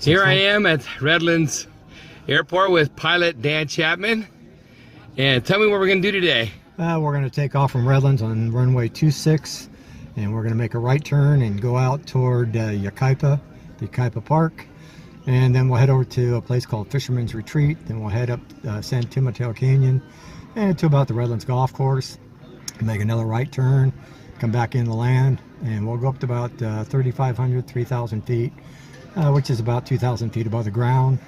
Here I am at Redlands Airport with pilot Dan Chapman. And tell me what we're going to do today. We're going to take off from Redlands on runway 26, and we're going to make a right turn and go out toward Yucaipa, the Yucaipa Park. And then we'll head over to a place called Fisherman's Retreat. Then we'll head up San Timoteo Canyon and to about the Redlands Golf Course. Make another right turn, come back in the land, and we'll go up to about 3,500, 3,000 feet, which is about 2,000 feet above the ground.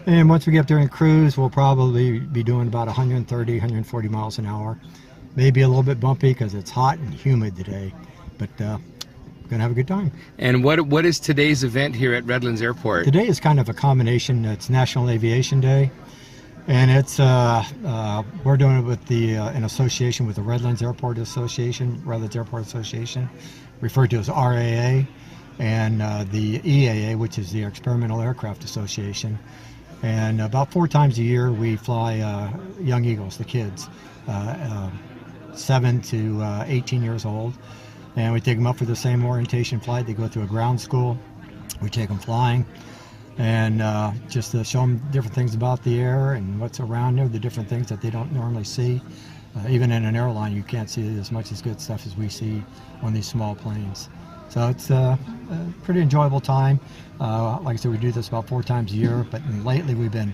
And once we get up there and cruise, we'll probably be doing about 130, 140 miles an hour. Maybe a little bit bumpy because it's hot and humid today, but we're gonna have a good time. And what is today's event here at Redlands Airport? Today is kind of a combination. It's National Aviation Day, and it's we're doing it with in association with the Redlands Airport Association, referred to as RAA, and the EAA, which is the Experimental Aircraft Association. And about 4 times a year we fly young eagles, the kids, 7 to 18 years old, and we take them up for the same orientation flight. They go through a ground school, we take them flying, and just to show them different things about the air and what's around there, the different things that they don't normally see. Even in an airline you can't see as much as good stuff as we see on these small planes. So it's a pretty enjoyable time. Like I said, we do this about 4 times a year, but lately we've been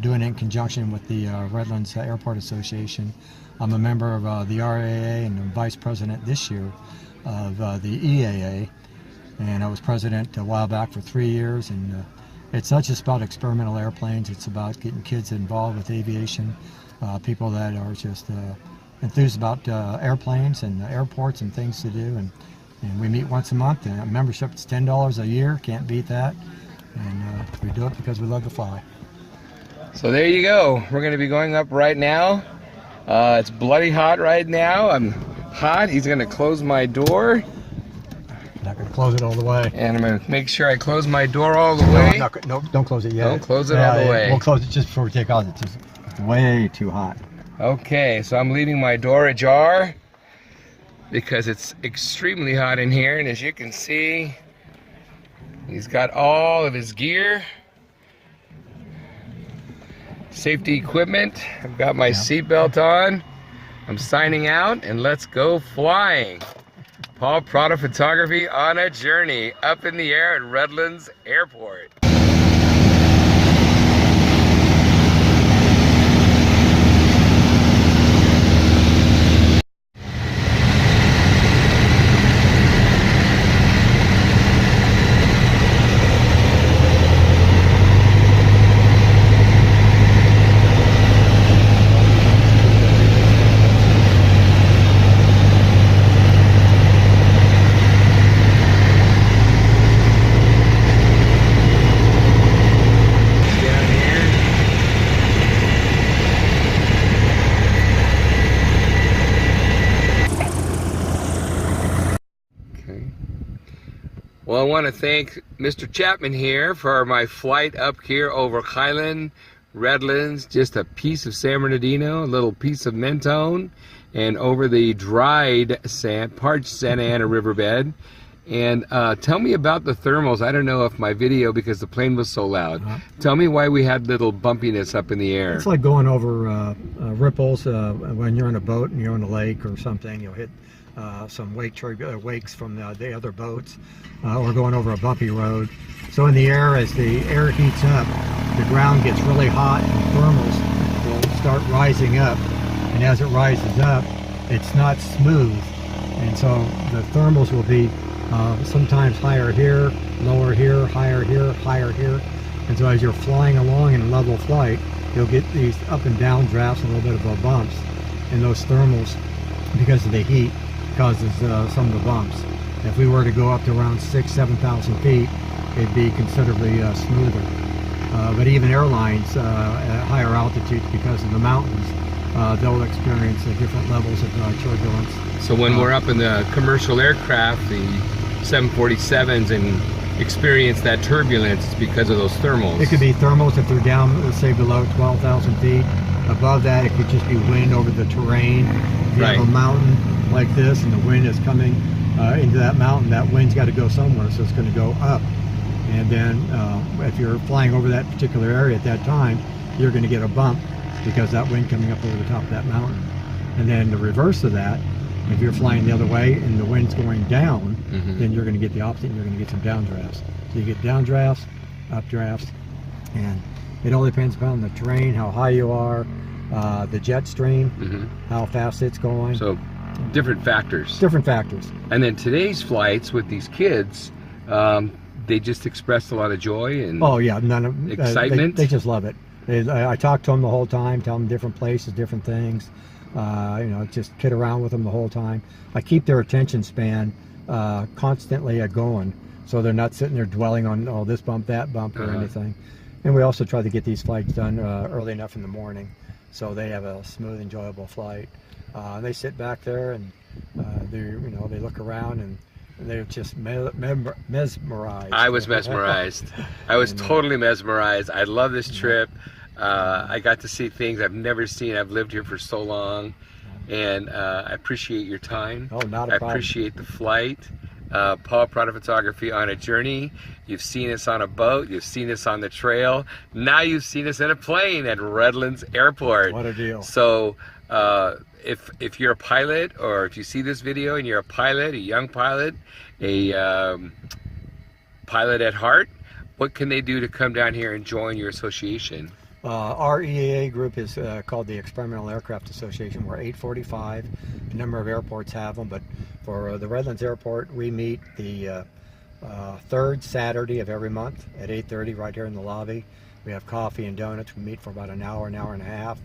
doing it in conjunction with the Redlands Airport Association. I'm a member of the RAA and I'm vice president this year of the EAA, and I was president a while back for 3 years. And it's not just about experimental airplanes, it's about getting kids involved with aviation, people that are just enthused about airplanes and airports and things to do. And we meet once a month, and membership is $10 a year, can't beat that. And we do it because we love to fly. So there you go. We're going to be going up right now. It's bloody hot right now. I'm hot. He's going to close my door. Not going to close it all the way. And I'm going to make sure I close my door all the way. No, don't close it yet. Don't close it all the way. We'll close it just before we take off. It's just way too hot. Okay, so I'm leaving my door ajar because it's extremely hot in here, and as you can see, he's got all of his gear, safety equipment. I've got my seatbelt on. I'm signing out, and let's go flying. Paul Prada Photography on a journey up in the air at Redlands Airport. Well, I want to thank Mr. Chapman here for my flight up here over Highland, Redlands, just a piece of San Bernardino, a little piece of Mentone, and over the dried parched Santa Ana riverbed. And tell me about the thermals. I don't know if my video, because the plane was so loud. Tell me why we had little bumpiness up in the air. It's like going over ripples when you're on a boat and you're on a lake or something. You'll hit some wakes from the other boats, or going over a bumpy road. So in the air, as the air heats up, the ground gets really hot and thermals will start rising up. And as it rises up, it's not smooth. And so the thermals will be sometimes higher here, lower here, higher here, higher here. And so as you're flying along in level flight, you'll get these up and down drafts and a little bit of bumps. And those thermals, because of the heat, causes some of the bumps. If we were to go up to around 6,000–7,000 feet, it'd be considerably smoother. But even airlines at higher altitudes, because of the mountains, they'll experience different levels of turbulence. So when we're up in the commercial aircraft, the 747s, and experience that turbulence, it's because of those thermals. It could be thermals if they're down, let's say, below 12,000 feet. Above that, it could just be wind over the terrain. If you have a mountain like this and the wind is coming into that mountain, that wind's got to go somewhere, so it's going to go up. And then if you're flying over that particular area at that time, you're going to get a bump because that wind coming up over the top of that mountain. And then the reverse of that, if you're flying the other way and the wind's going down, then you're going to get the opposite, and you're going to get some downdrafts. So you get downdrafts, updrafts, and it all depends upon the terrain, how high you are, the jet stream, how fast it's going. So different factors. Different factors. And then today's flights with these kids, they just expressed a lot of joy and excitement. They just love it. I talk to them the whole time, tell them different places, different things. You know, just kid around with them the whole time. I keep their attention span constantly going, so they're not sitting there dwelling on, oh, this bump, that bump, or anything. And we also try to get these flights done early enough in the morning, so they have a smooth, enjoyable flight. They sit back there and they look around and they're just mesmerized. I was mesmerized. I was totally mesmerized. I love this trip. I got to see things I've never seen. I've lived here for so long, and I appreciate your time. Oh, not a problem. I appreciate the flight. Paul Prada Photography on a journey. You've seen us on a boat. You've seen us on the trail. Now you've seen us in a plane at Redlands Airport. What a deal. So if you're a pilot, or if you see this video and you're a pilot, a young pilot, a pilot at heart, what can they do to come down here and join your association? Our EAA group is called the Experimental Aircraft Association. We're 845. A number of airports have them, but for the Redlands Airport, we meet the third Saturday of every month at 8:30 right here in the lobby. We have coffee and donuts. We meet for about an hour and a half.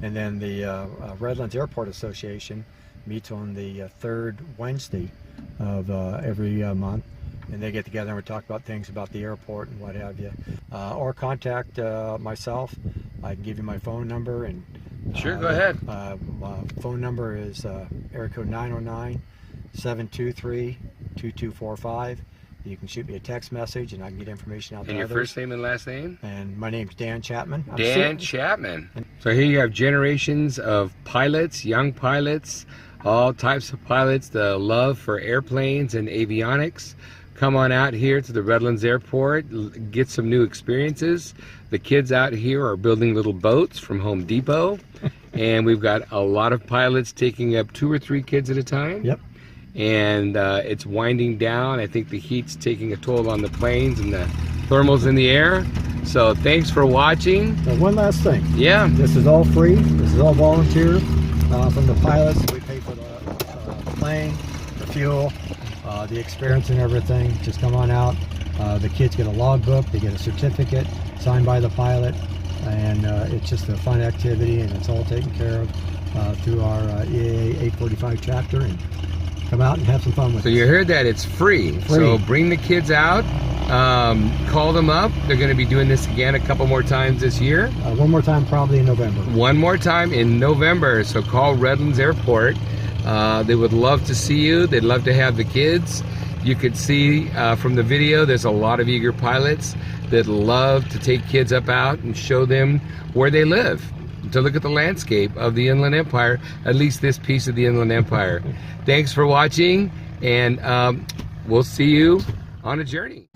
And then the Redlands Airport Association meets on the third Wednesday of every month. And they get together and we talk about things about the airport and what have you. Or contact myself. I can give you my phone number. And sure, go ahead. My phone number is area code 909-723-2245. You can shoot me a text message and I can get information out to others. And your first name and last name? And my name's Dan Chapman. Dan Chapman. So here you have generations of pilots, young pilots, all types of pilots, the love for airplanes and avionics. Come on out here to the Redlands Airport, get some new experiences. The kids out here are building little boats from Home Depot, and we've got a lot of pilots taking up 2 or 3 kids at a time. Yep. And it's winding down. I think the heat's taking a toll on the planes and the thermals in the air. So thanks for watching. One last thing. Yeah. This is all free. This is all volunteer from the pilots. We pay for the plane, the fuel, the experience and everything. Just come on out. The kids get a logbook. They get a certificate signed by the pilot. And it's just a fun activity, and it's all taken care of through our EAA 845 chapter. And come out and have some fun with us. So you heard that it's free. So bring the kids out, call them up. They're going to be doing this again a couple more times this year. One more time probably in November. One more time in November. So call Redlands Airport. They would love to see you. They'd love to have the kids. You could see from the video there's a lot of eager pilots that love to take kids up out and show them where they live, to look at the landscape of the Inland Empire, at least this piece of the Inland Empire. Thanks for watching, and we'll see you on a journey.